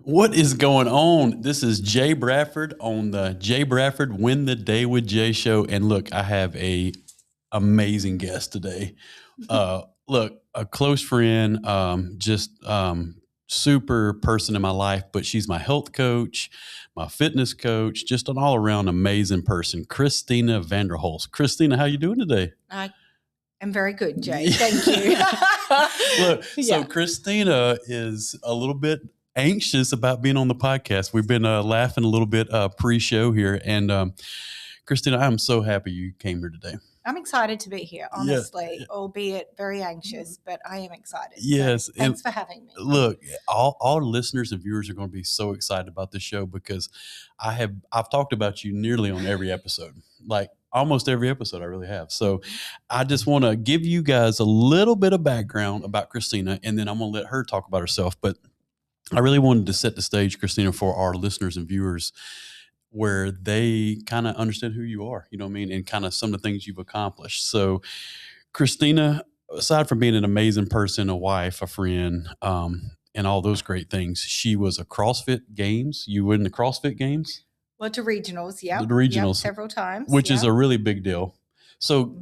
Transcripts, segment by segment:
What is going on? This is Jay Bradford on the Jay Bradford Win the Day with Jay show. And look, I have a amazing guest today. Look, a close friend, super person in my life, but she's my health coach, my fitness coach, just an all around amazing person. Christina Van der Hulst. Christina, how you doing today? I'm very good, Jay. Thank you. Look, so Christina is a little bit anxious about being on the podcast. We've been laughing a little bit pre-show here, and Christina, I'm so happy you came here today. I'm excited to be here, honestly, albeit very anxious, but I am excited. Yes. So thanks for having me. Look, all listeners and viewers are going to be so excited about this show because I've talked about you nearly on every episode, like almost every episode I really have. So I just want to give you guys a little bit of background about Christina, and then I'm going to let her talk about herself. But I really wanted to set the stage, Christina, for our listeners and viewers where they kind of understand who you are, you know what I mean? And kind of some of the things you've accomplished. So Christina, aside from being an amazing person, a wife, a friend, and all those great things, she was a CrossFit Games. You were in the CrossFit Games? Well, to regionals, yeah. The regionals. Yep, several times. Which is a really big deal. So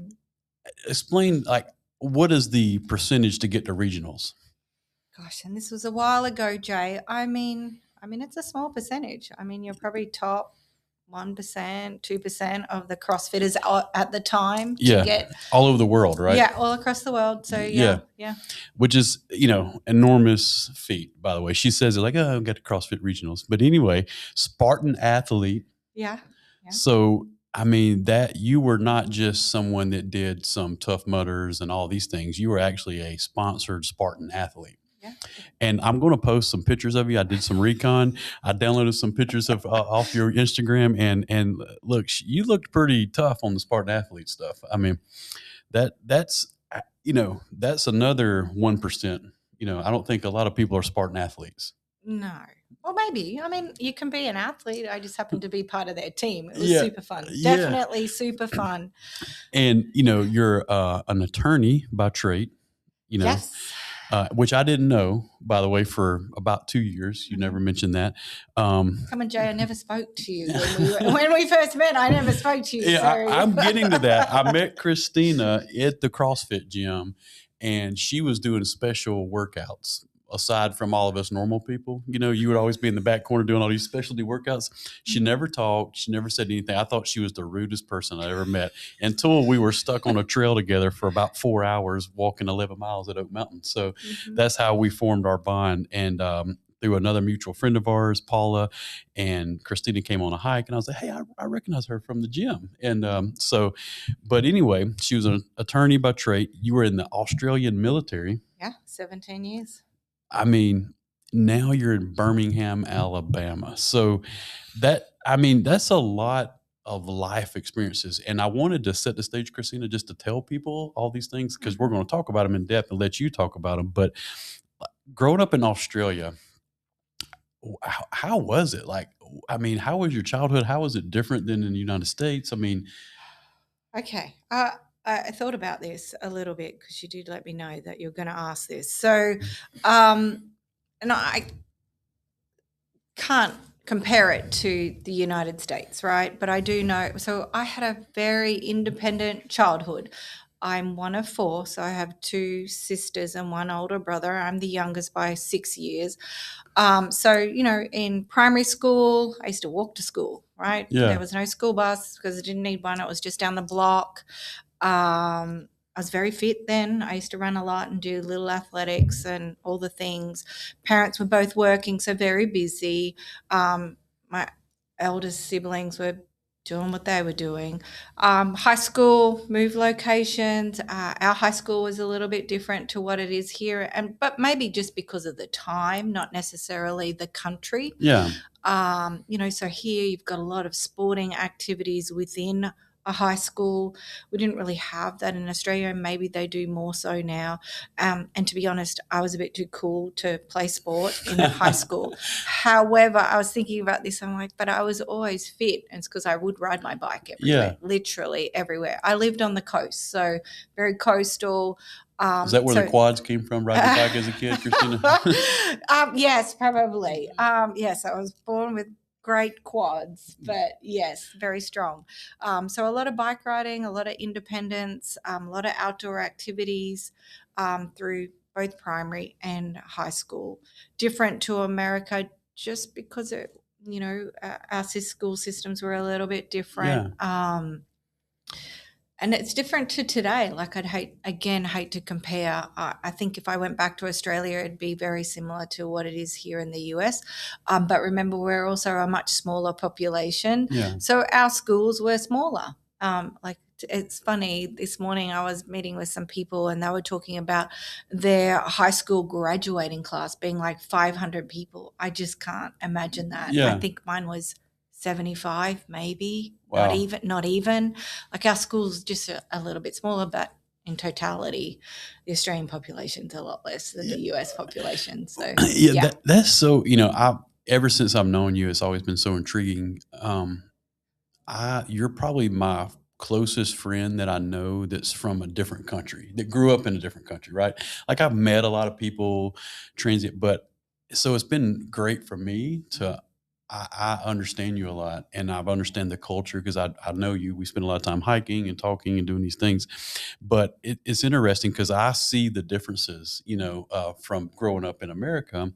explain, like, what is the percentage to get to regionals? Gosh, and this was a while ago, Jay. I mean, it's a small percentage. I mean, you're probably top 1%, 2% of the CrossFitters at the time to get all over the world, right? Yeah, all across the world. So yeah. Which is, enormous feat, by the way. She says it like, oh, I got to CrossFit regionals. But anyway, Spartan athlete. Yeah. So, I mean, that you were not just someone that did some Tough Mudders and all these things. You were actually a sponsored Spartan athlete. Yeah. And I'm going to post some pictures of you. I did some recon. I downloaded some pictures of off your Instagram, and look, you looked pretty tough on the Spartan athlete stuff. I mean, that's another 1%. I don't think a lot of people are Spartan athletes. No. Well, maybe. I mean, you can be an athlete. I just happened to be part of their team. It was super fun. Definitely super fun. And, you're an attorney by trade, Yes. Which I didn't know, by the way, for about 2 years. You never mentioned that. Come on, Jay, I never spoke to you. When we first met, I never spoke to you. Yeah, I'm getting to that. I met Christina at the CrossFit gym, and she was doing special workouts. Aside from all of us normal people, you would always be in the back corner doing all these specialty workouts. She never talked. She never said anything. I thought she was the rudest person I ever met until we were stuck on a trail together for about 4 hours walking 11 miles at Oak Mountain. So that's how we formed our bond. And through another mutual friend of ours, Paula, and Christina came on a hike, and I was like, hey, I recognize her from the gym. And but anyway, she was an attorney by trade. You were in the Australian military. Yeah, 17 years. I mean, now you're in Birmingham, Alabama. So that's a lot of life experiences. And I wanted to set the stage, Christina, just to tell people all these things, because we're going to talk about them in depth and let you talk about them. But growing up in Australia, how was it? Like, I mean, how was your childhood? How was it different than in the United States? I mean. Okay. I thought about this a little bit because you did let me know that you're going to ask this. So, and I can't compare it to the United States, right? But I do know. So I had a very independent childhood. I'm one of 4, so I have 2 sisters and 1 older brother. I'm the youngest by 6 years. So, in primary school, I used to walk to school, right? Yeah. There was no school bus because I didn't need one. It was just down the block. I was very fit then. I used to run a lot and do little athletics and all the things. Parents were both working, so very busy. My eldest siblings were doing what they were doing. High school, moved locations. Our high school was a little bit different to what it is here, but maybe just because of the time, not necessarily the country. Yeah. So here you've got a lot of sporting activities within a high school. We didn't really have that in Australia, and maybe they do more so now. And to be honest, I was a bit too cool to play sport in high school. However, I was thinking about this. I'm like, but I was always fit. And it's because I would ride my bike everywhere, literally everywhere. I lived on the coast, so very coastal. Is that where the quads came from, riding your bike as a kid, Christina? Yes, probably. Yes, I was born with great quads, but yes, very strong. So a lot of bike riding, a lot of independence, a lot of outdoor activities through both primary and high school. Different to America, just because our school systems were a little bit different. And it's different to today. Like I'd hate to compare. I think if I went back to Australia, it'd be very similar to what it is here in the US. But remember, we're also a much smaller population. So our schools were smaller. It's funny, this morning I was meeting with some people and they were talking about their high school graduating class being like 500 people. I just can't imagine that. I think mine was 75 maybe. Wow. Not even. Like our school's just a little bit smaller, but in totality, the Australian population's a lot less than the US population. So that's so, ever since I've known you, it's always been so intriguing. You're probably my closest friend that I know that's from a different country, that grew up in a different country, right? Like I've met a lot of people transit, but so it's been great for me to I understand you a lot, and I understand the culture because I know you. We spend a lot of time hiking and talking and doing these things, but it's interesting because I see the differences, from growing up in America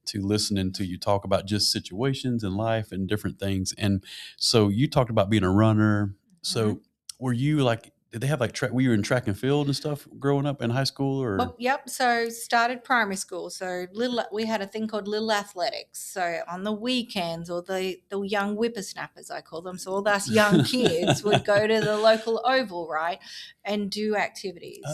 to listening to you talk about just situations in life and different things. And so you talked about being a runner. So were you like? Did they have like were you in track and field and stuff growing up in high school or? Well, yep. So started primary school. So we had a thing called little athletics. So on the weekends, or the young whippersnappers, I call them. So all us young kids would go to the local oval, right, and do activities.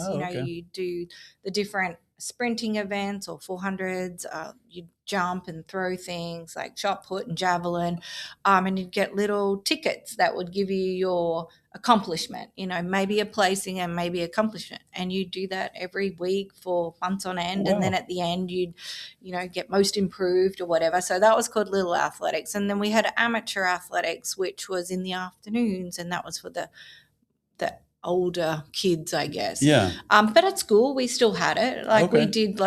You do the different sprinting events or 400s. You jump and throw things like shot put and javelin, and you'd get little tickets that would give you your accomplishment, maybe a placing and maybe accomplishment, and you do that every week for months on end. Wow. And then at the end you'd get most improved or whatever. So that was called little athletics. And then we had amateur athletics, which was in the afternoons, and that was for the older kids, I guess. But at school we still had it. We did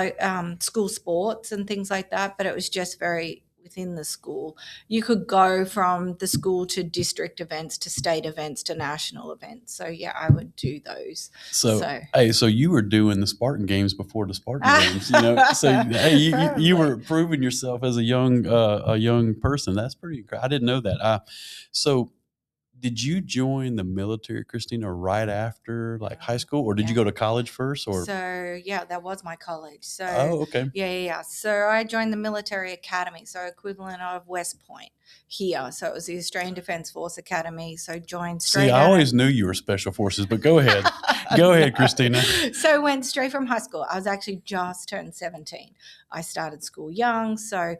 school sports and things like that, but it was just very within the school. You could go from the school to district events, to state events, to national events. So I would do those. So you were doing the Spartan Games before the Spartan Games, So you were proving yourself as a young person. That's pretty incredible. I didn't know that. So did you join the military, Christina, right after high school, or did you go to college first? Or so that was my college. So okay. Yeah. So I joined the military academy, so equivalent of West Point here. So it was the Australian Defence Force Academy. So joined straight. See, I always knew you were special forces, but go ahead. Go ahead, Christina. So went straight from high school. I was actually just turned 17. I started school young. So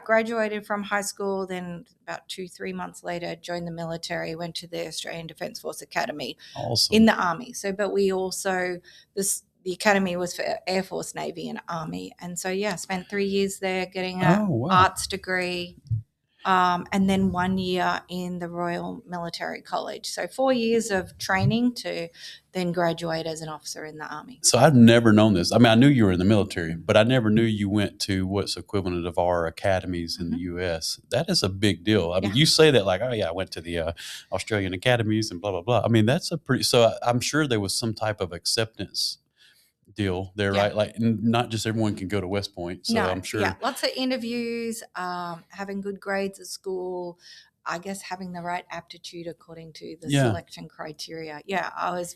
graduated from high school. Then about 2-3 months later, joined the military, went to the Australian Defence Force Academy. Awesome. In the Army. So, but we also, the academy was for Air Force, Navy, and Army. And so, spent 3 years there getting an arts degree. And then 1 year in the Royal Military College. So 4 years of training to then graduate as an officer in the Army. So I've never known this. I mean, I knew you were in the military, but I never knew you went to what's equivalent of our academies in the U.S. That is a big deal. I mean, you say that like, I went to the Australian academies and blah, blah, blah. I mean, that's so I'm sure there was some type of acceptance deal there, right? Like not just everyone can go to West Point. So I'm sure. Yeah, lots of interviews, having good grades at school, I guess having the right aptitude according to the selection criteria. I was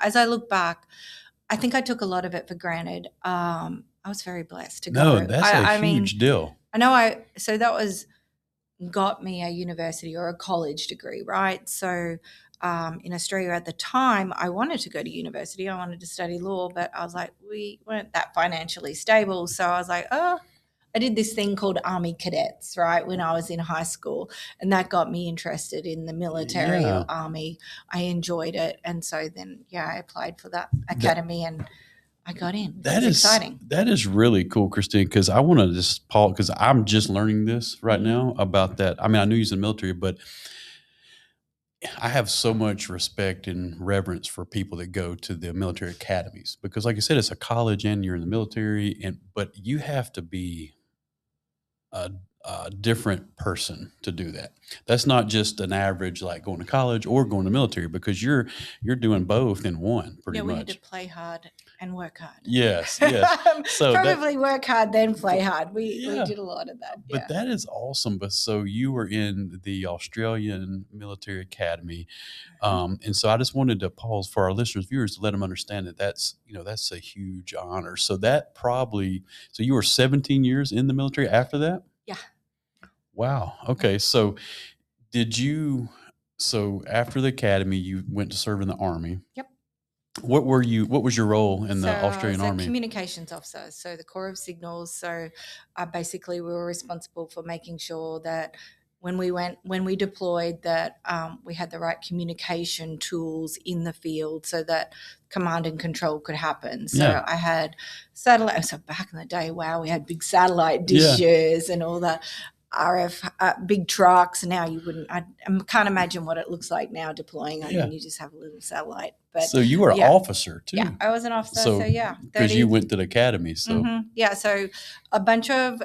as I look back, I think I took a lot of it for granted. I was very blessed to go. No, that's a huge deal. I know so that got me a university or a college degree, right? So in Australia at the time, I wanted to go to university. I wanted to study law, but I was like, we weren't that financially stable. So I was like, I did this thing called Army Cadets, right, when I was in high school, and that got me interested in the military Yeah. or army. I enjoyed it, and so then I applied for that That, academy and I got in, which that is is exciting. that is really cool, Christine. Because I want to just pause because I'm just learning this right Mm-hmm. now about that. I mean, I knew he's in the military, but I have so much respect and reverence for people that go to the military academies because, like I said, it's a college and you're in the military, but you have to be a, a different person to do that. That's not just an average like going to college or going to military because you're doing both in one pretty We had to much. play hard and work hard. Yes, yes. So Probably work hard then play hard. We yeah, did a lot of that. but that is awesome. But so you were in the Australian Military Academy, and so I just wanted to pause for our listeners, viewers, to let them understand that that's a huge honor. So so you were 17 years in the military after that. Yeah. Wow. Okay. So did you? So after the academy, you went to serve in the army. Yep. What was your role in the Australian I was Army? a communications officer, so the Corps of Signals. So basically, we were responsible for making sure that when we deployed, that we had the right communication tools in the field, so that command and control could happen. So Yeah. I had satellite. So back in the day, wow, we had big satellite Yeah. dishes and all that. RF big trucks. Now you wouldn't. I can't imagine what it looks like now deploying. I Yeah. mean, you just have a little satellite. But So you were an officer too. yeah, I was an officer. So, So yeah, because you went to the academy. So yeah, so a bunch of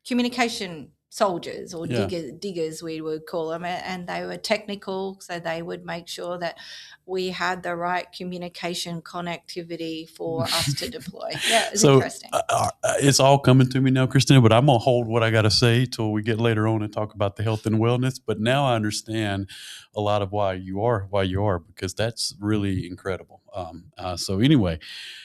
communication soldiers or Yeah. diggers we would call them, and they were technical, so they would make sure that we had the right communication connectivity for us to deploy. Yeah, it's interesting. It's all coming to me now, Christina, but I'm going to hold what I got to say till we get later on and talk about the health and wellness. But now I understand a lot of why you are, because that's really incredible. So anyway,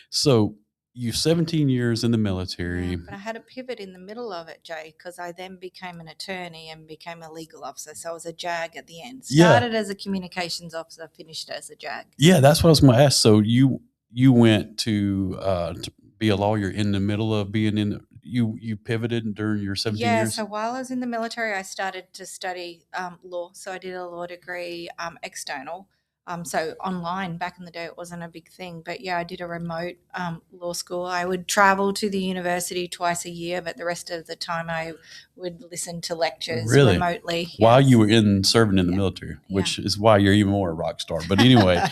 so you 17 years in the military. Yeah, but I had a pivot in the middle of it, Jay, because I then became an attorney and became a legal officer. So I was a JAG at the end. Started as a communications officer, finished as a JAG. Yeah, that's what I was going to ask. So you went to be a lawyer in the middle of being in. You pivoted during your 17 years. Yeah, so while I was in the military, I started to study law. So I did a law degree external. So online, back in the day, it wasn't a big thing. But yeah, I did a remote law school. I would travel to the university twice a year, but the rest of the time I would listen to lectures remotely. While you were serving in the military, which is why you're even more a rock star. But anyway,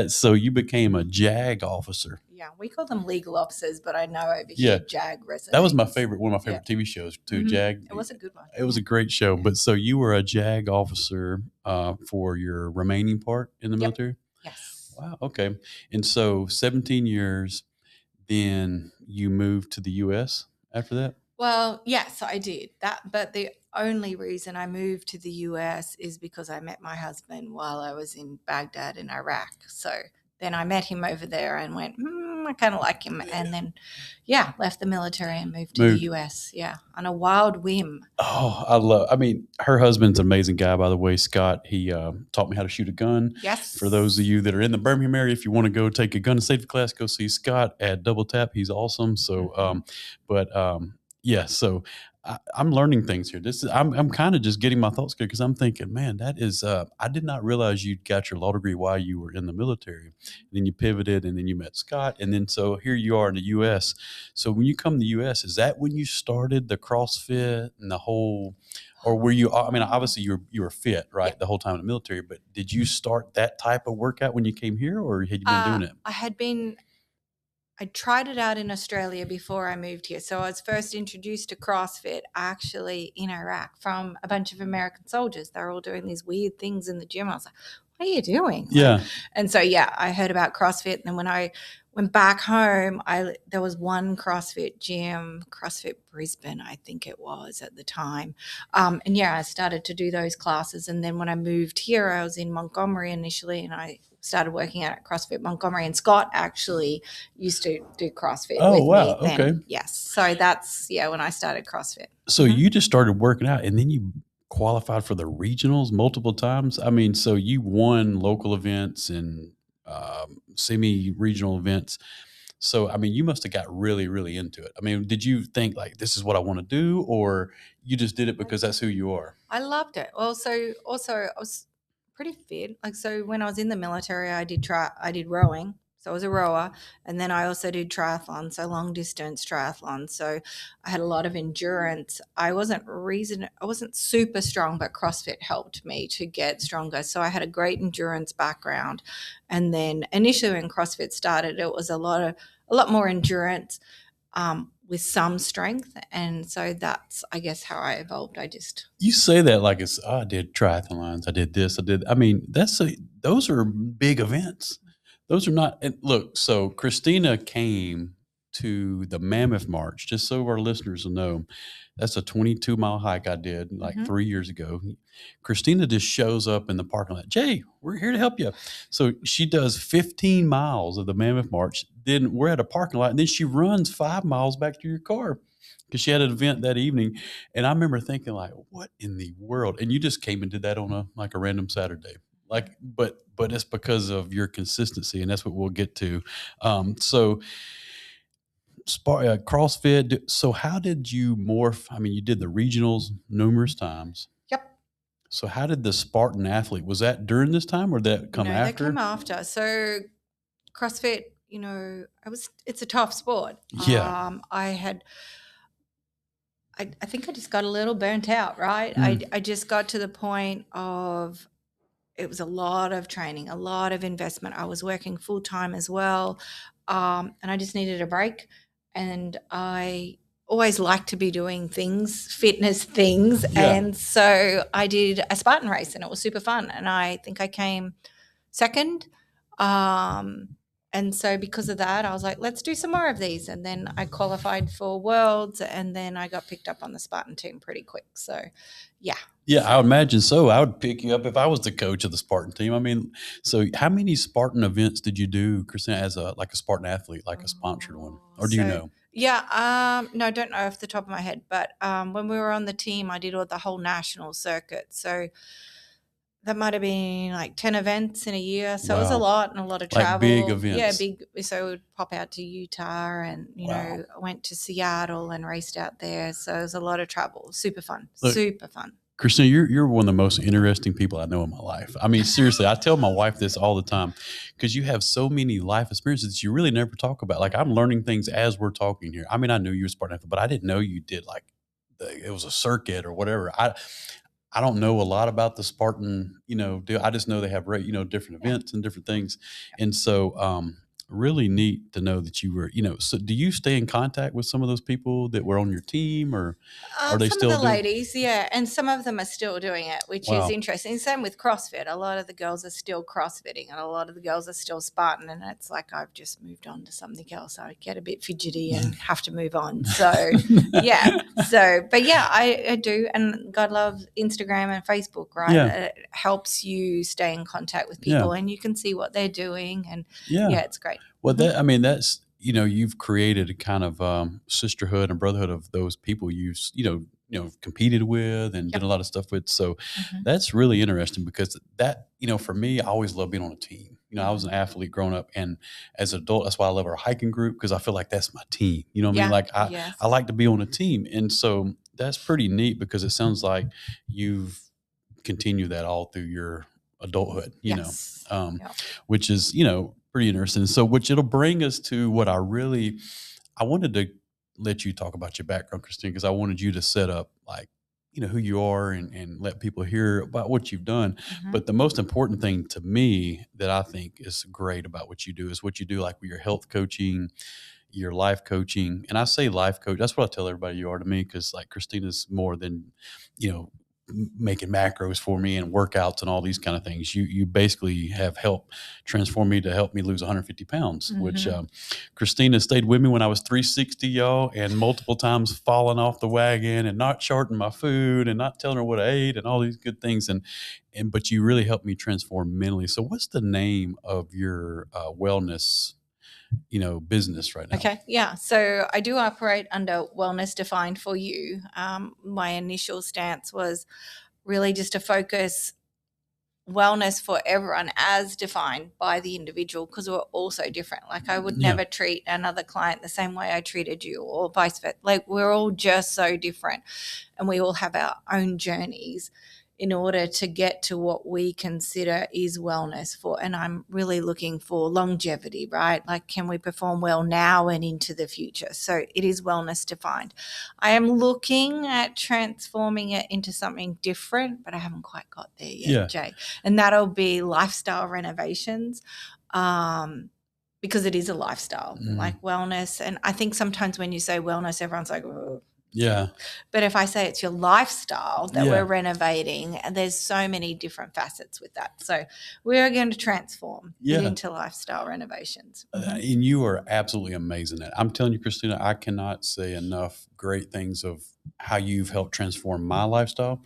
so you became a JAG officer. Yeah, we call them legal officers, but I know over here JAG resonates. That was one of my favorite TV shows too, JAG. It was a good one. It was a great show. But so you were a JAG officer for your remaining part in the military? Yes. Wow, okay. And so 17 years, then you moved to the U.S. after that? Well, yes, I did that. But the only reason I moved to the US is because I met my husband while I was in Baghdad in Iraq. So then I met him over there and went, I kind of like him. And then, left the military and moved to the US. Yeah, on a wild whim. Oh, her husband's an amazing guy, by the way, Scott. He taught me how to shoot a gun. Yes. For those of you that are in the Birmingham area, if you want to go take a gun and safety class, go see Scott at Double Tap. He's awesome. So, so I'm learning things here. I'm kind of just getting my thoughts clear because I'm thinking, man, that is, I did not realize you got your law degree while you were in the military. And then you pivoted and then you met Scott. And then, so here you are in the U.S. So when you come to the U.S., is that when you started the CrossFit and the whole, or were you, obviously you were fit, right? The whole time in the military, but did you start that type of workout when you came here or had you been doing it? I tried it out in Australia before I moved here. So I was first introduced to CrossFit actually in Iraq from a bunch of American soldiers. They're all doing these weird things in the gym. I was like, what are you doing? Yeah. And so, I heard about CrossFit. And then when I went back home, there was one CrossFit gym, CrossFit Brisbane, I think it was at the time. I started to do those classes. And then when I moved here, I was in Montgomery initially, and I started working out at CrossFit Montgomery. And Scott actually used to do CrossFit with me then. Okay. Yes. So that's, when I started CrossFit. So you just started working out and then you qualified for the regionals multiple times. So you won local events and semi-regional events. So, I mean, you must have got really, really into it. I mean, did you think like, this is what I want to do, or you just did it because that's who you are? I loved it. Also I was pretty fit. Like so when I was in the military, I did rowing. So I was a rower, and then I also did triathlon, so long distance triathlon. So I had a lot of endurance. I wasn't super strong, but CrossFit helped me to get stronger. So I had a great endurance background. And then initially when CrossFit started, it was a lot more endurance, with some strength. And so that's, I guess, how I evolved. You say that like it's, oh, I did triathlons, I did this, I did. I mean, those are big events. Those are not. And look, so Christina came to the Mammoth March, just so our listeners will know. That's a 22-mile hike I did like Mhm. 3 years ago. Christina just shows up in the parking lot. Jay, we're here to help you. So she does 15 miles of the Mammoth March. Then we're at a parking lot, and then she runs 5 miles back to your car because she had an event that evening. And I remember thinking, like, what in the world? And you just came and did that on a random Saturday. Like, but it's because of your consistency, and that's what we'll get to. So CrossFit. So how did you morph? I mean, you did the regionals numerous times. Yep. So how did the Spartan athlete, was that during this time or did that come No, that came after? after. So CrossFit, it's a tough sport. Yeah. I think I just got a little burnt out, right? Mm. I just got to the point of it was a lot of training, a lot of investment. I was working full time as well. And I just needed a break. And I always like to be doing things, fitness things. Yeah. And so I did a Spartan race and it was super fun. And I think I came second. And so because of that, I was like, let's do some more of these. And then I qualified for Worlds, and then I got picked up on the Spartan team pretty quick. So, yeah. Yeah, I would imagine so. I would pick you up if I was the coach of the Spartan team. I mean, so how many Spartan events did you do, Christina, as a Spartan athlete, like a sponsored one, or do you So know? yeah, no, I don't know off the top of my head, but when we were on the team, I did all the whole national circuit. So that might have been like 10 events in a year. So it was a Wow, lot and a lot of like big travel. Yeah, events. big. So we'd pop out to Utah and, Wow. I went to Seattle and raced out there. So it was a lot of travel. Super fun. Look, Super fun. Christina, you're one of the most interesting people I know in my life. I mean, seriously, I tell my wife this all the time because you have so many life experiences that you really never talk about. Like I'm learning things as we're talking here. I mean, I knew you were Spartan athlete, but I didn't know you did like it was a circuit or whatever. I don't know a lot about the Spartan, deal. I just know they have, different Yeah. events and different things. And so, really neat to know that you were, so do you stay in contact with some of those people that were on your team, or are they Some of still the doing? ladies, yeah, and some of them are still doing it, which is Wow. interesting. Same with CrossFit. A lot of the girls are still CrossFitting, and a lot of the girls are still Spartan. And it's like I've just moved on to something else. I get a bit fidgety and have to move on. So yeah, but yeah, I do, and God loves Instagram and Facebook, right? Yeah. It helps you stay in contact with Yeah. people, and you can see what they're doing, and Yeah. yeah, it's great. Well, I mean, that's, you've created a kind of sisterhood and brotherhood of those people competed with and did Yep. a lot of stuff with. So Mhm. that's really interesting because that, for me, I always love being on a team. I was an Mhm. athlete growing up, and as an adult, that's why I love our hiking group because I feel like that's my team. You know what I mean? Yeah. Like Yes. I like to be on a team, and so that's pretty neat because it sounds like you've continued that all through your adulthood. Yes. Yep. Which is pretty interesting. So, which it'll bring us to what I wanted to let you talk about your background, Christine, because I wanted you to set up like who you are and let people hear about what you've done. Mhm. But the most important thing to me that I think is great about what you do is what you do, like with your health coaching, your life coaching. And I say life coach, that's what I tell everybody you are to me, because like Christina's more than making macros for me and workouts and all these kind of things. You basically have helped transform me to help me lose 150 pounds, which Mhm. Christina stayed with me when I was 360, y'all, and multiple times falling off the wagon and not charting my food and not telling her what I ate and all these good things. But you really helped me transform mentally. So what's the name of your wellness business right now? Okay. Yeah. So I do operate under Wellness Defined for You. My initial stance was really just to focus wellness for everyone as defined by the individual, because we're all so different. Like I would never treat another client the same way I treated you, or vice versa. Like we're all just so different, and we all have our own journeys in order to get to what we consider is wellness for. And I'm really looking for longevity, right? Like, can we perform well now and into the future? So it is wellness defined. I am looking at transforming it into something different, but I haven't quite got there yet, Jay. And that'll be lifestyle renovations. Because it is a lifestyle, like wellness. And I think sometimes when you say wellness, everyone's like, oh. Yeah. But if I say it's your lifestyle that we're renovating, and there's so many different facets with that. So we're going to transform it into lifestyle renovations. And you are absolutely amazing at it. I'm telling you, Christina, I cannot say enough great things of how you've helped transform my lifestyle.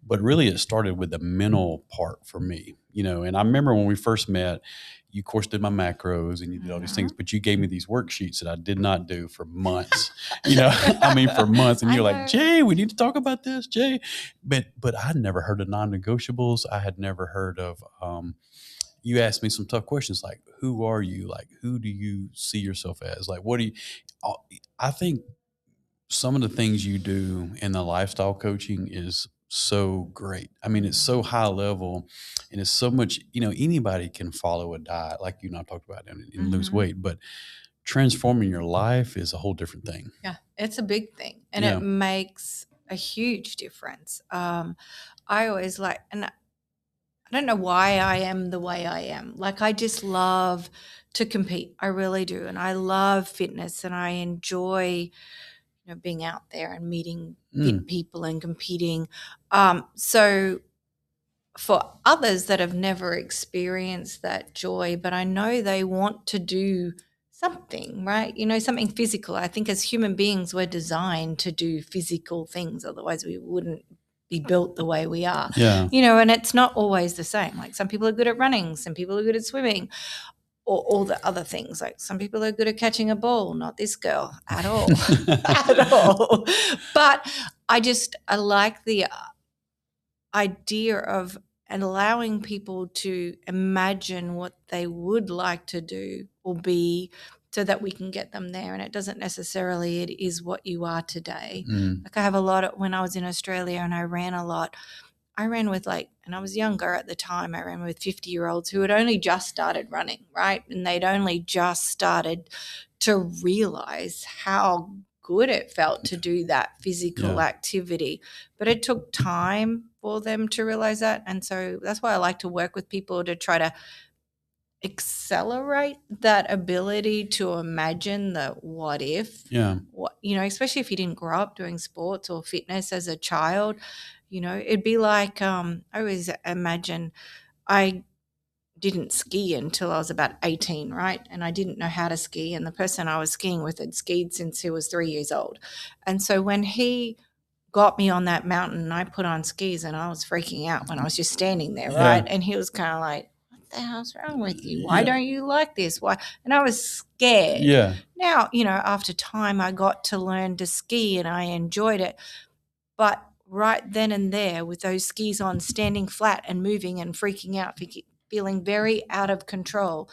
But really it started with the mental part for me, and I remember when we first met, you of course did my macros and you did all these things, but you gave me these worksheets that I did not do for months, for months. And you're like, Jay, we need to talk about this, Jay. But I'd never heard of non-negotiables. I had never heard of, you asked me some tough questions like, who are you? Like, who do you see yourself as? Like, what do you, I think some of the things you do in the lifestyle coaching is so great. I mean, it's so high level and it's so much, anybody can follow a diet like you and I talked about and lose weight, but transforming your life is a whole different thing. Yeah, it's a big thing and it makes a huge difference. I always like, and I don't know why I am the way I am. Like I just love to compete. I really do. And I love fitness and I enjoy being out there and meeting fit people and competing. So for others that have never experienced that joy, but I know they want to do something, right? Something physical. I think as human beings, we're designed to do physical things. Otherwise we wouldn't be built the way we are. Yeah. And it's not always the same. Like some people are good at running, some people are good at swimming, or all the other things. Like some people are good at catching a ball, not this girl at all, at all. But I like the idea of allowing people to imagine what they would like to do or be so that we can get them there. And it doesn't necessarily, it is what you are today. Like I have a lot of, when I was in Australia and I ran a lot, I ran with and I was younger at the time, I ran with 50-year-olds who had only just started running, right? And they'd only just started to realize how good it felt to do that physical activity. But it took time for them to realize that. And so that's why I like to work with people to try to accelerate that ability to imagine the what if. Especially if you didn't grow up doing sports or fitness as a child. It'd be like I always imagine I didn't ski until I was about 18, right? And I didn't know how to ski. And the person I was skiing with had skied since he was 3 years old. And so when he got me on that mountain, I put on skis and I was freaking out when I was just standing there, right? And he was kind of like, what the hell's wrong with you? Why don't you like this? Why? And I was scared. Now, after time, I got to learn to ski and I enjoyed it. But right then and there with those skis on, standing flat and moving and freaking out, feeling very out of control,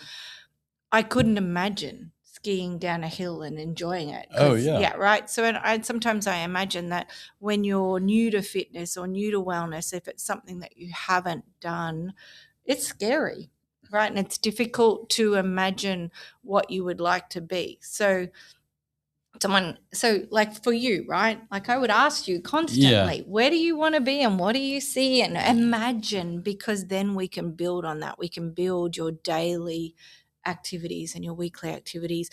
I couldn't imagine skiing down a hill and enjoying it. Oh, yeah. Yeah, right. So sometimes I imagine that when you're new to fitness or new to wellness, if it's something that you haven't done, it's scary, right? And it's difficult to imagine what you would like to be. So like for you, right? Like I would ask you constantly, where do you want to be and what do you see? And imagine, because then we can build on that. We can build your daily activities and your weekly activities,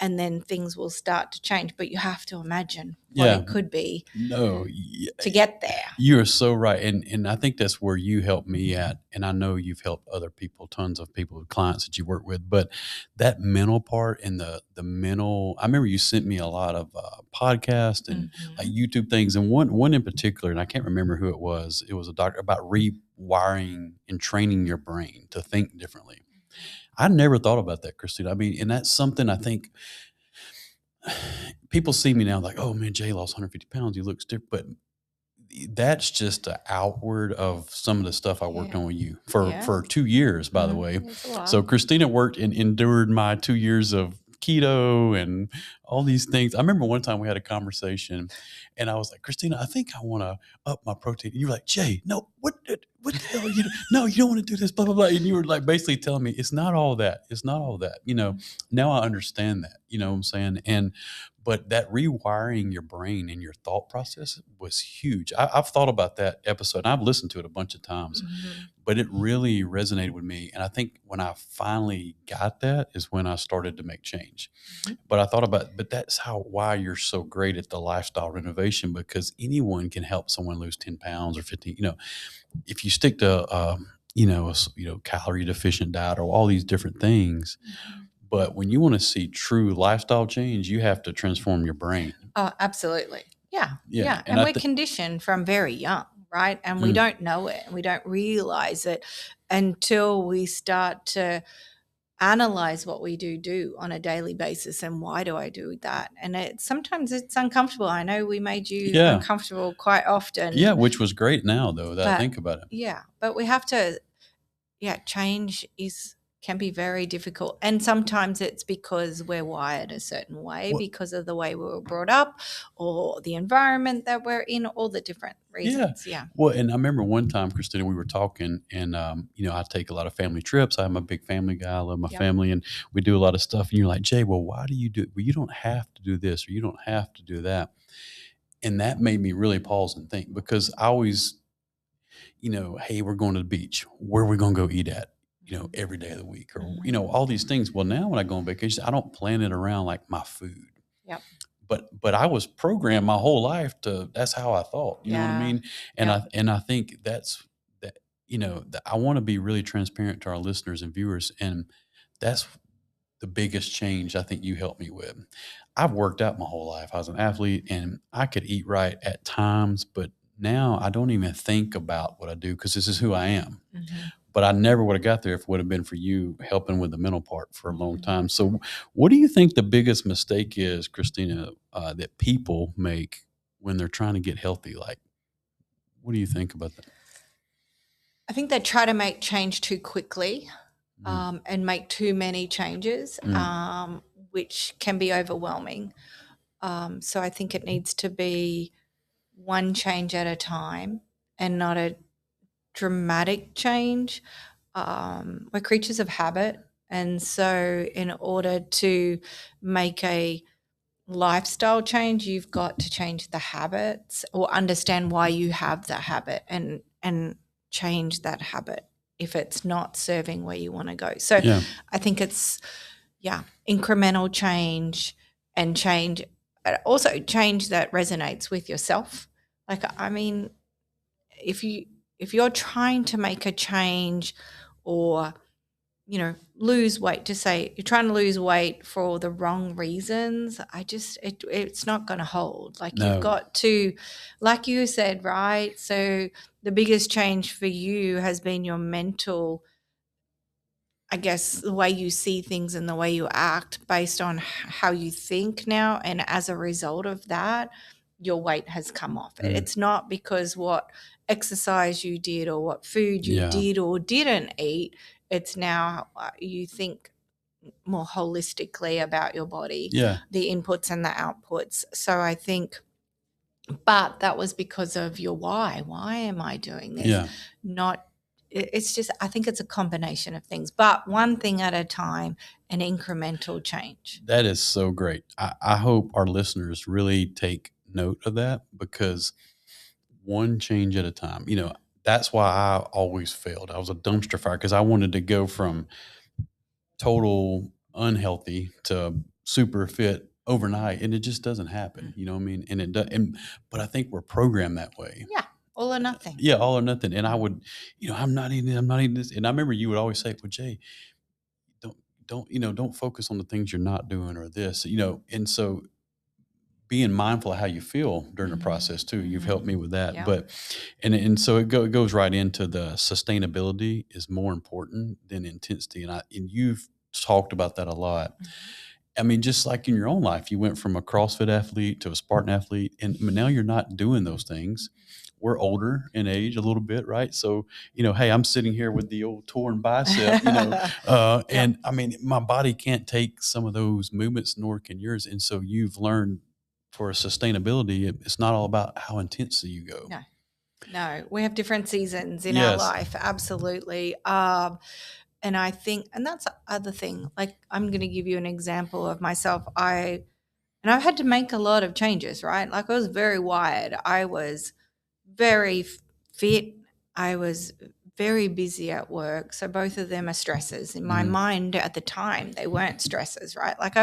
and then things will start to change. But you have to imagine what it could be to get there. You are so right. And I think that's where you help me at. And I know you've helped other people, tons of people, clients that you work with. But that mental part and the mental, I remember you sent me a lot of podcasts and like YouTube things. And one in particular, and I can't remember who it was a doctor about rewiring and training your brain to think differently. I never thought about that, Christina. I mean, and that's something I think people see me now like, oh man, Jay lost 150 pounds. He looks different. But that's just an outward of some of the stuff I worked Yeah. on with you Yeah. for 2 years, by the way. It's a lot. So Christina worked and endured my 2 years of keto and all these things. I remember one time we had a conversation and I was like, Christina, I think I want to up my protein. And you were like, Jay, no, what the hell are you doing? No, you don't want to do this, blah, blah, blah. And you were like basically telling me it's not all that. It's not all that. Now I understand that. You know what I'm saying? But that rewiring your brain and your thought process was huge. I've thought about that episode and I've listened to it a bunch of times, but it really resonated with me. And I think when I finally got that is when I started to make change. But I thought about, but that's why you're so great at the lifestyle renovation, because anyone can help someone lose 10 pounds or 15, if you stick to, calorie deficient diet or all these different things. But when you want to see true lifestyle change, you have to transform your brain. Oh, absolutely. Yeah. Yeah. Yeah. And And we're conditioned from very young, right? And we don't know it. We don't realize it until we start to analyze what we do on a daily basis. And why do I do that? And sometimes it's uncomfortable. I know we made you uncomfortable quite often. Yeah, which was great now, though, that I think about it. Yeah. But we have to, change can be very difficult. And sometimes it's because we're wired a certain way because of the way we were brought up or the environment that we're in, all the different reasons. Yeah. Well, and I remember one time, Christina, we were talking and, I take a lot of family trips. I'm a big family guy. I love my family and we do a lot of stuff. And you're like, Jay, well, why do you do it? Well, you don't have to do this or you don't have to do that. And that made me really pause and think, because I always, hey, we're going to the beach. Where are we going to go eat at? Every day of the week or, all these things. Well, now when I go on vacation, I don't plan it around like my food. Yep. But I was programmed my whole life that's how I thought, you know what I mean? And I think that's that, I want to be really transparent to our listeners and viewers. And that's the biggest change I think you helped me with. I've worked out my whole life. I was an athlete and I could eat right at times, but now I don't even think about what I do because this is who I am. But I never would have got there if it would have been for you helping with the mental part for a long time. So what do you think the biggest mistake is, Christina, that people make when they're trying to get healthy? Like, what do you think about that? I think they try to make change too quickly and make too many changes, which can be overwhelming. So I think it needs to be one change at a time and not a dramatic change. We're creatures of habit. And so in order to make a lifestyle change, you've got to change the habits or understand why you have that habit and change that habit if it's not serving where you want to go. So I think it's incremental change and also change that resonates with yourself. Like, I mean, if you're trying to make a change or lose weight, to say you're trying to lose weight for the wrong reasons, it's not going to hold. Like, you've got to, like you said, right? So the biggest change for you has been your mental, I guess, the way you see things and the way you act based on how you think now. And as a result of that, your weight has come off. It's not because what exercise you did or what food you did or didn't eat. It's now you think more holistically about your body, the inputs and the outputs. So I think, but that was because of your why. Why am I doing this? It's just, I think it's a combination of things, but one thing at a time, an incremental change. That is so great. I hope our listeners really take note of that, because one change at a time, that's why I always failed. I was a dumpster fire because I wanted to go from total unhealthy to super fit overnight, and it just doesn't happen. You know what I mean? And it does. But I think we're programmed that way. Yeah, all or nothing. Yeah, all or nothing. And I would, I'm not eating this. And I remember you would always say, "Well, Jay, don't focus on the things you're not doing or this, And so being mindful of how you feel during the process too. You've helped me with that. But and so it goes right into the sustainability is more important than intensity. And you've talked about that a lot. I mean, just like in your own life, you went from a CrossFit athlete to a Spartan athlete, and now you're not doing those things. we're older in age a little bit, right? So, hey, I'm sitting here with the old torn bicep, Yep. and I mean, my body can't take some of those movements, nor can yours. And so you've learned for sustainability, it's not all about how intensely you go. No, no, we have different seasons in our Yes. life. Absolutely. And I think, and that's the other thing, like I'm going to give you an example of myself. I've had to make a lot of changes, right? Like I was very wired. I was very fit. I was very busy at work. So both of them are stresses. In my mind at the time, they weren't stresses, right? Like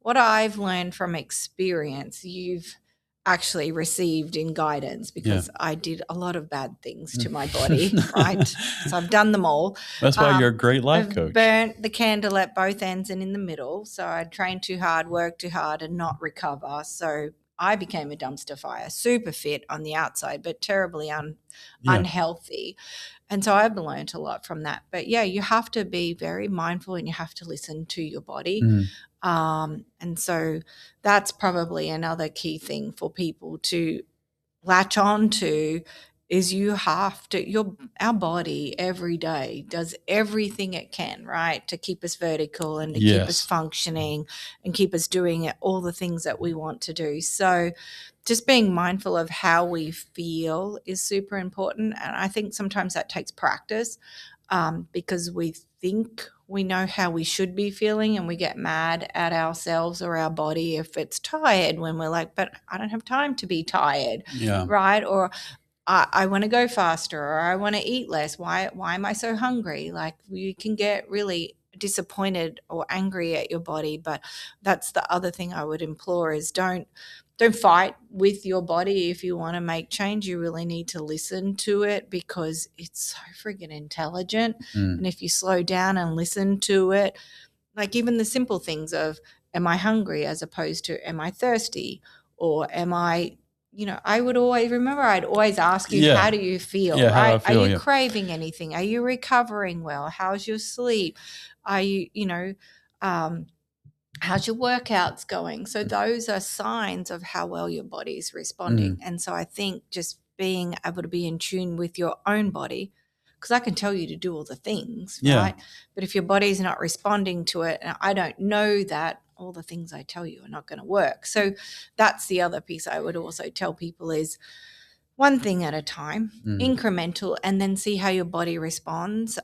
what I've learned from experience, you've actually received in guidance because I did a lot of bad things to my body, right? So I've done them all. That's why you're a great life I've coach. burnt the candle at both ends and in the middle. So I trained too hard, worked too hard, and not recover. So I became a dumpster fire, super fit on the outside, but terribly unhealthy. And so I've learned a lot from that. But yeah, you have to be very mindful and you have to listen to your body. And so that's probably another key thing for people to latch on to is you have to our body every day does everything it can, right, to keep us vertical and to keep us functioning and keep us doing all the things that we want to do. So just being mindful of how we feel is super important. And I think sometimes that takes practice because we think we know how we should be feeling and we get mad at ourselves or our body if it's tired when we're like, but I don't have time to be tired, right? Or I want to go faster or I want to eat less. Why am I so hungry? Like you can get really disappointed or angry at your body, but that's the other thing I would implore is don't fight with your body. If you want to make change, you really need to listen to it because it's so friggin' intelligent. And if you slow down and listen to it, like even the simple things of am I hungry as opposed to am I thirsty or am I, I'd always ask you, how do you feel, right? Are you craving anything? Are you recovering well? How's your sleep? Are you, how's your workouts going? So those are signs of how well your body is responding. And so I think just being able to be in tune with your own body, because I can tell you to do all the things, right? But if your body's not responding to it, and I don't know that, all the things I tell you are not going to work. So that's the other piece I would also tell people is one thing at a time, incremental, and then see how your body responds.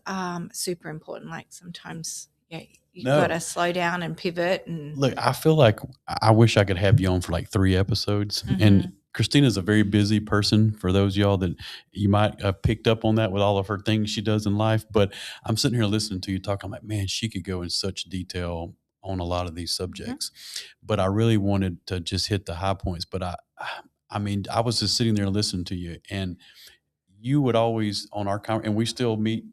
Super important. Like sometimes, you've got to slow down and pivot. And look, I feel like I wish I could have you on for like 3 episodes. And Christina's a very busy person for those of y'all that you might have picked up on that with all of her things she does in life. But I'm sitting here listening to you talk. I'm like, man, she could go in such detail on a lot of these subjects. But I really wanted to just hit the high points. But I mean, I was just sitting there listening to you, and you would always on our and we still meet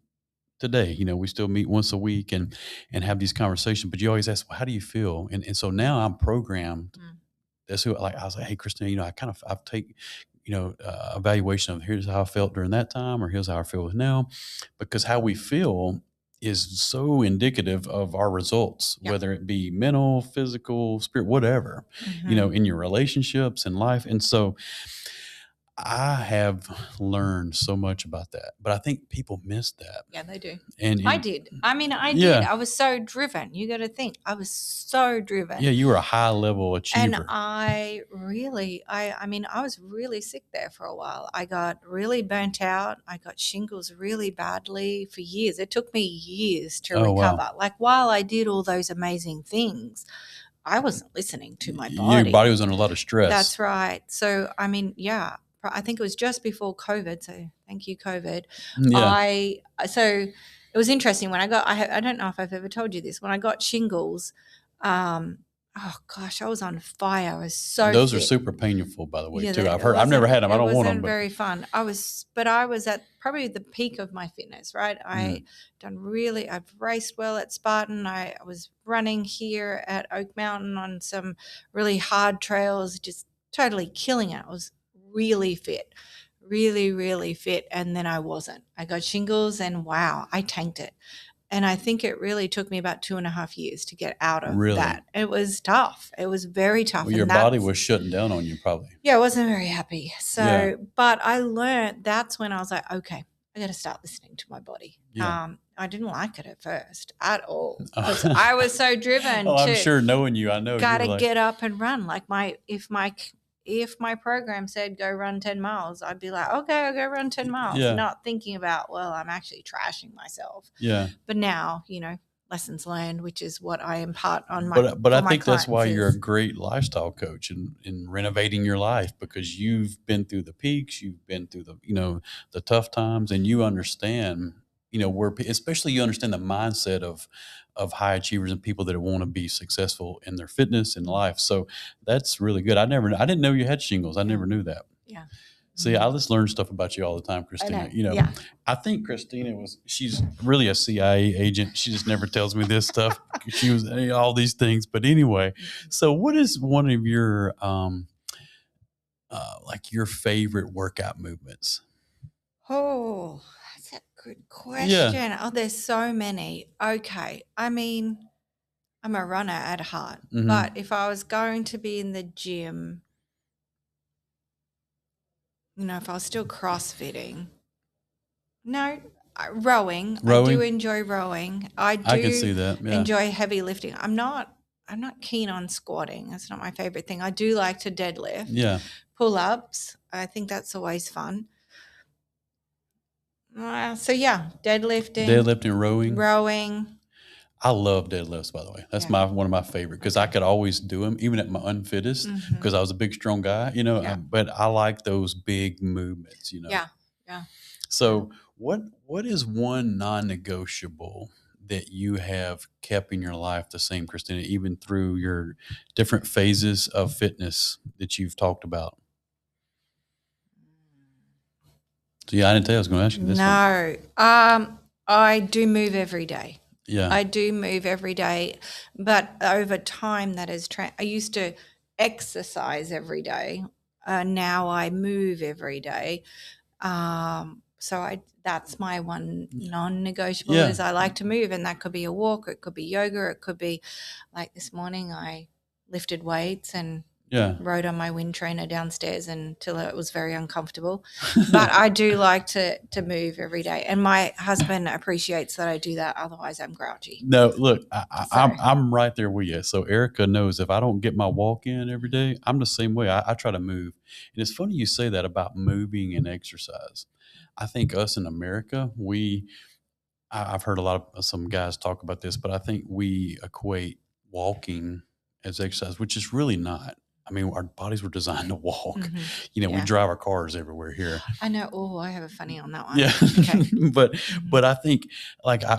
today. We still meet once a week and have these conversations. But you always ask, well, how do you feel? And so now I'm programmed. That's who I was like, hey, Christina, I've take evaluation of here's how I felt during that time, or here's how I feel now, because how we feel is so indicative of our results, whether it be mental, physical, spirit, whatever, in your relationships and life. And so I have learned so much about that, but I think people miss that. Yeah, they do. And I did. I did. I was so driven. You got to think. I was so driven. Yeah, you were a high level achiever. And I was really sick there for a while. I got really burnt out. I got shingles really badly for years. It took me years to recover. Wow. Like while I did all those amazing things, I wasn't listening to my body. Your body was under a lot of stress. That's right. So, I think it was just before COVID. So thank you, COVID. Yeah. So it was interesting when I don't know if I've ever told you this. When I got shingles, oh gosh, I was on fire. I was so Those fit. are super painful, by the way, too. I've heard. I've never had them. I don't want them. It wasn't very fun. I was at probably the peak of my fitness, right? I've raced well at Spartan. I was running here at Oak Mountain on some really hard trails, just totally killing it. I was really fit, really, really fit. And then I wasn't. I got shingles and wow, I tanked it. And I think it really took me about 2.5 years to get out of Really? that. It was tough. It was very tough. Well, your body was shutting down on you probably. Yeah, I wasn't very happy. So, Yeah. but I learned, that's when I was like, okay, I got to start listening to my body. Yeah. I didn't like it at first at all because I was so driven Oh, I'm to sure knowing you, I know. got to like, get up and run. Like if my program said go run 10 miles, I'd be like, okay, I'll go run 10 miles, Yeah. not thinking about, well, I'm actually trashing myself. Yeah. But now, lessons learned, which is what I impart on my But I my think that's why clients you're a is- great lifestyle coach in renovating your life, because you've been through the peaks, you've been through the tough times, and you understand, especially you understand the mindset of high achievers and people that want to be successful in their fitness and life. So that's really good. I didn't know you had shingles. I never knew that. Yeah. See, I just learn stuff about you all the time, Christina. know. Yeah. I think she's really a CIA agent. She just never tells me this stuff. She was all these things. But anyway, so what is one of your, like your favorite workout movements? Oh, that's a good question. Oh, there's so many. Okay. I mean, I'm a runner at heart, Mhm. but if I was going to be in the gym, if I was still CrossFitting, no, rowing. I do Rowing? enjoy rowing. I I can see do that. Yeah. enjoy heavy lifting. I'm not keen on squatting. That's not my favorite thing. I do like to deadlift. Yeah. Pull-ups. I think that's always fun. So yeah, Deadlifting, rowing. I love deadlifts, by the way. That's Yeah. one of my favorite, because I could always do them, even at my unfittest, because I was a big, strong guy, Yeah. but I like those big movements, Yeah. Yeah. So what is one non-negotiable that you have kept in your life the same, Christina, even through your different phases of fitness that you've talked about? So yeah, I didn't tell you I was going to ask you this one. No. I do move every day. Yeah. I do move every day, but over time that has I used to exercise every day. Now I move every day. So that's my one non-negotiable Yeah. is I like to move, and that could be a walk, it could be yoga, it could be like this morning I lifted weights and Yeah. rode on my wind trainer downstairs until it was very uncomfortable. But I do like to move every day, and my husband appreciates that I do that. Otherwise, I'm grouchy. No, look, I'm right there with you. So Erica knows if I don't get my walk in every day, I'm the same way. I try to move, and it's funny you say that about moving and exercise. I think us in America, I've heard a lot of some guys talk about this, but I think we equate walking as exercise, which is really not. I mean, our bodies were designed to walk. Mm-hmm. We drive our cars everywhere here. I know. Oh, I have a funny on that one. Yeah. Okay. but I think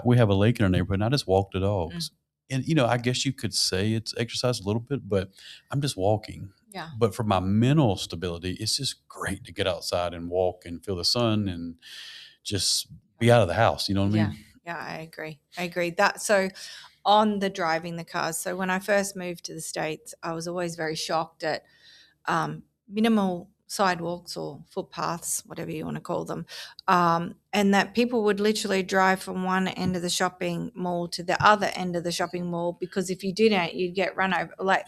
we have a lake in our neighborhood, and I just walk the dogs. And, I guess you could say it's exercise a little bit, but I'm just walking. Yeah. But for my mental stability, it's just great to get outside and walk and feel the sun and just be out of the house. You know what I mean? Yeah, I agree. So on the driving the cars. So when I first moved to the States, I was always very shocked at minimal sidewalks or footpaths, whatever you want to call them, and that people would literally drive from one end of the shopping mall to the other end of the shopping mall, because if you didn't, you'd get run over. Like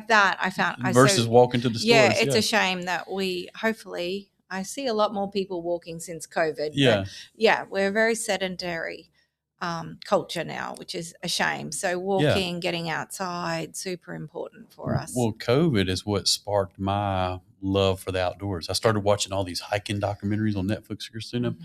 that, I found. Versus walking to the stores. Yeah, it's a shame that I see a lot more people walking since COVID. Yeah. But yeah, we're a very sedentary culture now, which is a shame. So walking, getting outside, super important for us. Well, COVID is what sparked my love for the outdoors. I started watching all these hiking documentaries on Netflix, Christina,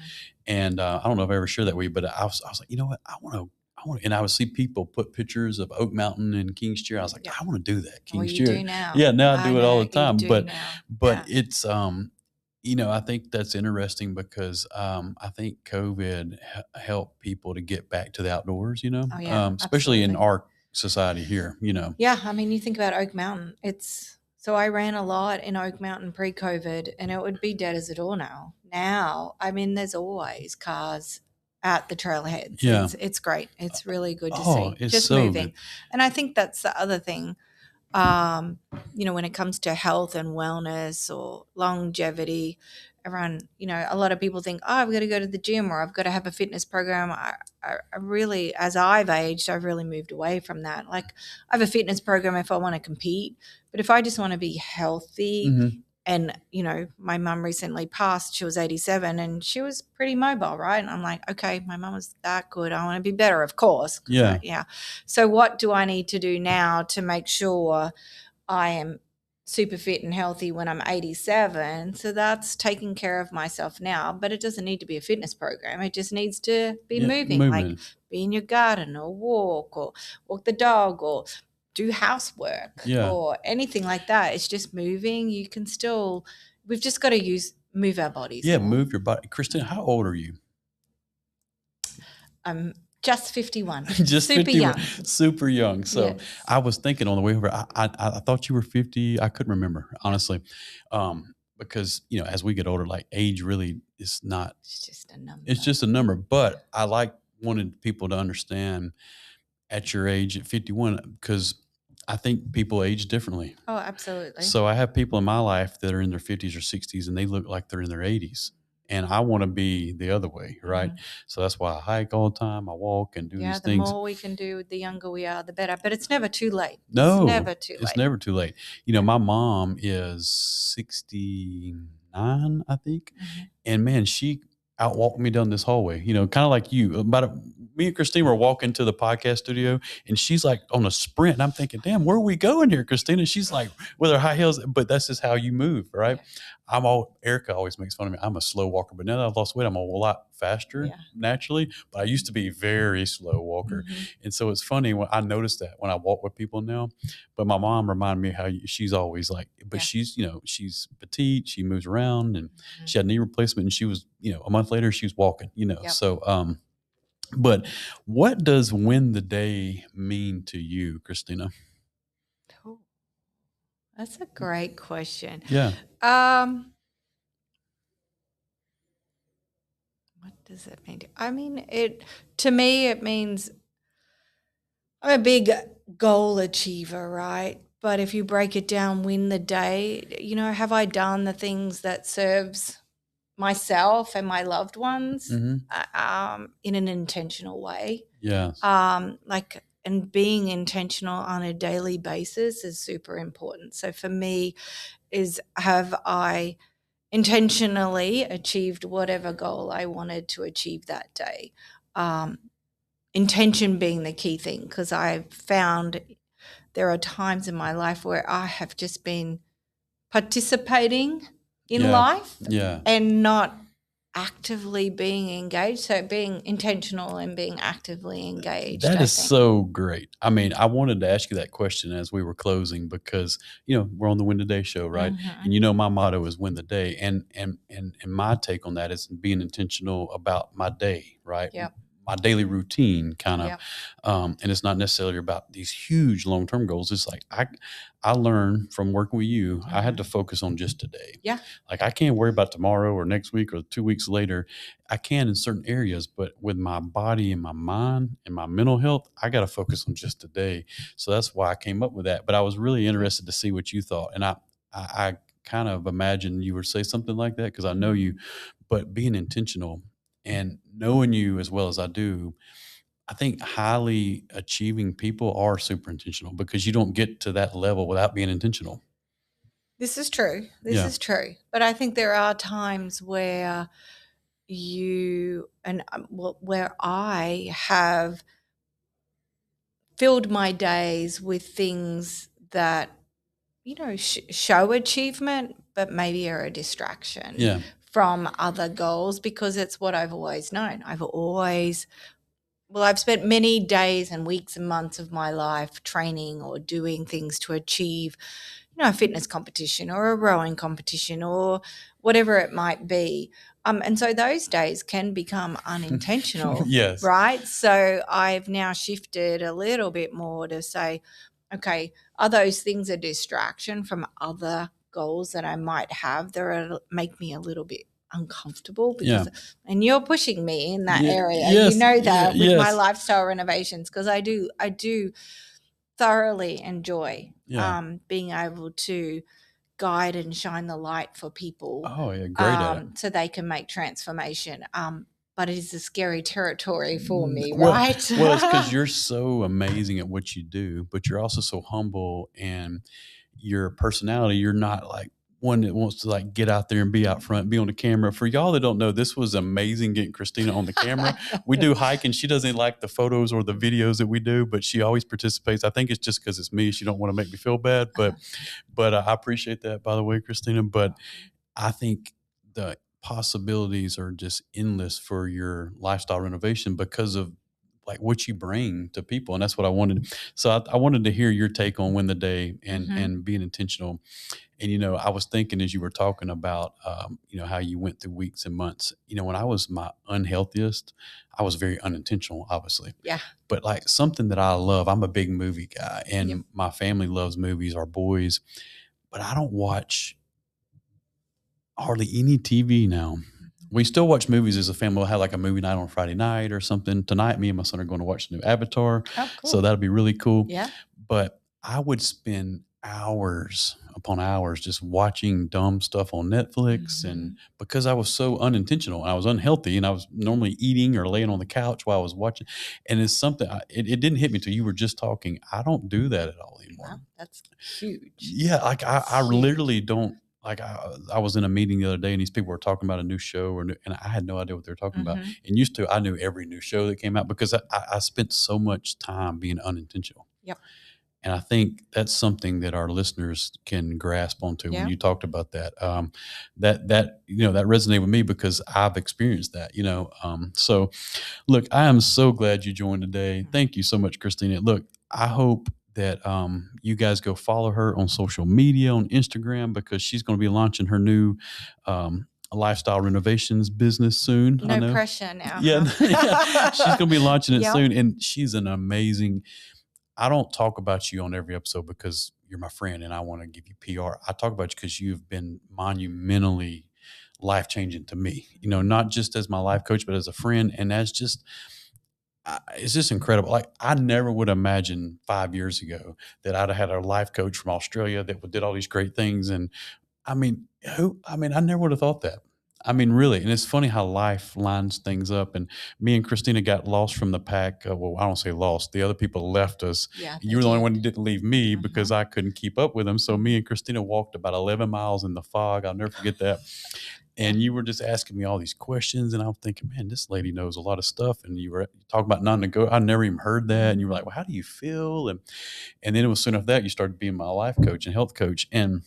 and I don't know if I ever shared that with you, but I was like, you know what, I want to, and I would see people put pictures of Oak Mountain and King's Chair. I was like, I want to do that. King's Chair. Do now. Yeah, now I do it all the time. But it's I think that's interesting because I think COVID helped people to get back to the outdoors, especially in our society here, Yeah, I mean, you think about Oak Mountain. So I ran a lot in Oak Mountain pre-COVID, and it would be dead as a door now. Now, I mean, there's always cars at the trailheads. Yeah. It's great. It's really good to see. It's just so moving. good. And I think that's the other thing. When it comes to health and wellness or longevity, a lot of people think, oh, I've got to go to the gym or I've got to have a fitness program. I really, as I've aged, I've really moved away from that. Like, I have a fitness program if I want to compete, but if I just want to be healthy, Mm-hmm. and, my mum recently passed, she was 87 and she was pretty mobile, right? And I'm like, okay, my mum was that good. I want to be better, of course. Yeah. So what do I need to do now to make sure I am super fit and healthy when I'm 87? So that's taking care of myself now, but it doesn't need to be a fitness program. It just needs to be moving, like Movement. be in your garden or walk the dog or do housework or anything like that. It's just moving. We've just got to move our bodies. Yeah, more. move your body. Christina, how old are you? I'm just 51. Just super 51. young. Super young. So Yes. I was thinking on the way over, I thought you were 50. I couldn't remember, honestly. Because, as we get older, like age really is not. It's just a number. It's just a number. But I wanted people to understand at your age at 51, because I think people age differently. Oh, absolutely. So I have people in my life that are in their 50s or 60s and they look like they're in their 80s. And I want to be the other way, right? Mhm. So that's why I hike all the time. I walk and do these The things. more we can do, the younger we are, the better. But it's never too late. No, it's never too late. It's never too late. My mom is 69, I think. Mm-hmm. And man, she outwalked me down this hallway, kind of like you. Me and Christine were walking to the podcast studio and she's like on a sprint. And I'm thinking, damn, where are we going here, Christina? She's like with her high heels, but that's just how you move, right? Yeah. Erica always makes fun of me. I'm a slow walker, but now that I've lost weight, I'm a lot faster naturally. But I used to be a very slow walker. Mm-hmm. And so it's funny when I notice that when I walk with people now. But my mom reminded me how she's always like, but she's, she's petite, she moves around, and she had knee replacement, and she was, a month later she was walking, So, but what does win the day mean to you, Christina? Oh, that's a great question. Yeah. What does it mean? To me, it means I'm a big goal achiever, right? But if you break it down, win the day, have I done the things that serves myself and my loved ones in an intentional way? Yes. And being intentional on a daily basis is super important. So for me, have I intentionally achieved whatever goal I wanted to achieve that day? Intention being the key thing, because I've found there are times in my life where I have just been participating in life and not actively being engaged. So being intentional and being actively engaged. That is so great. I mean, I wanted to ask you that question as we were closing because, we're on the Win the Day show, right? Mm-hmm. And my motto is win the day. And my take on that is being intentional about my day, right? Yep. My daily routine kind of. Yep. And it's not necessarily about these huge long-term goals. It's like I learned from working with you, I had to focus on just today. Yeah. Like I can't worry about tomorrow or next week or 2 weeks later. I can in certain areas, but with my body and my mind and my mental health, I got to focus on just today. So that's why I came up with that. But I was really interested to see what you thought. And I kind of imagined you would say something like that because I know you, but being intentional and knowing you as well as I do, I think highly achieving people are super intentional because you don't get to that level without being intentional. This is true. This is true. But I think there are times where where I have filled my days with things that, show achievement, but maybe are a distraction from other goals because it's what I've always known. I've spent many days and weeks and months of my life training or doing things to achieve, a fitness competition or a rowing competition or whatever it might be. And so those days can become unintentional, Yes. Right? So I've now shifted a little bit more to say, okay, are those things a distraction from other goals that I might have that make me a little bit uncomfortable and you're pushing me in that area. Yes, with my lifestyle renovations because I do thoroughly enjoy Yeah. being able to guide and shine the light for people, Oh, yeah. Great at it. so they can make transformation. But it is a scary territory for me, Well, right? well, it's because you're so amazing at what you do, but you're also so humble, and your personality, you're not like one that wants to like get out there and be out front, be on the camera. For y'all that don't know, this was amazing getting Christina on the camera. We do hiking. She doesn't like the photos or the videos that we do, but she always participates. I think it's just because it's me. She don't want to make me feel bad, but I appreciate that, by the way, Christina. But I think the possibilities are just endless for your lifestyle renovation because of like what you bring to people. And that's what I wanted. So I wanted to hear your take on win the day and being intentional. And, I was thinking as you were talking about, how you went through weeks and months, when I was my unhealthiest, I was very unintentional, obviously. Yeah. But like something that I love, I'm a big movie guy, and Yep. my family loves movies, our boys, but I don't watch hardly any TV now. We still watch movies as a family. We'll have like a movie night on Friday night or something. Tonight, me and my son are going to watch the new Avatar. Oh, cool. So that'll be really cool. Yeah. But I would spend hours upon hours just watching dumb stuff on Netflix. And because I was so unintentional, I was unhealthy, and I was normally eating or laying on the couch while I was watching. And it's something, it didn't hit me till you were just talking. I don't do that at all anymore. Wow, that's huge. Yeah. Like I literally don't. Like I was in a meeting the other day, and these people were talking about a new show, and I had no idea what they were talking about. And used to, I knew every new show that came out because I spent so much time being unintentional. Yep. And I think that's something that our listeners can grasp onto when you talked about that. That resonated with me because I've experienced that. So look, I am so glad you joined today. Thank you so much, Christina. Look, I hope that you guys go follow her on social media, on Instagram, because she's going to be launching her new lifestyle renovations business soon. I know. No pressure now. Yeah, Huh? She's going to be launching it Yep. soon, and she's an amazing. I don't talk about you on every episode because you're my friend and I want to give you PR. I talk about you because you've been monumentally life-changing to me, not just as my life coach, but as a friend. And that's just, it's just incredible. Like I never would imagine 5 years ago that I'd have had a life coach from Australia that did all these great things. And I never would have thought that. I mean, really. And it's funny how life lines things up. And me and Christina got lost from the pack. Well, I don't say lost. The other people left us. Yeah. You were the only one who didn't leave me because I couldn't keep up with them. So me and Christina walked about 11 miles in the fog. I'll never forget that. And you were just asking me all these questions. And I'm thinking, man, this lady knows a lot of stuff. And you were talking about non-negotiable. I never even heard that. And you were like, well, how do you feel? And then it was soon after that, you started being my life coach and health coach. And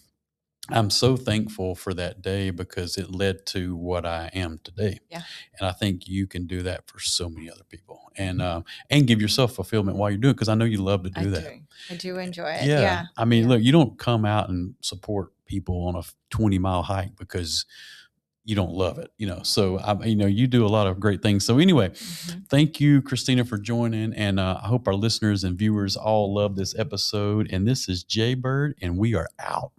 I'm so thankful for that day because it led to what I am today. Yeah. And I think you can do that for so many other people and give yourself fulfillment while you're doing it. Cause I know you love to do that. I do enjoy it. Yeah. Yeah. I mean, look, you don't come out and support people on a 20-mile hike because you don't love it, so you do a lot of great things. So anyway, thank you, Christina, for joining. And I hope our listeners and viewers all love this episode. And this is Jay Bird, and we are out.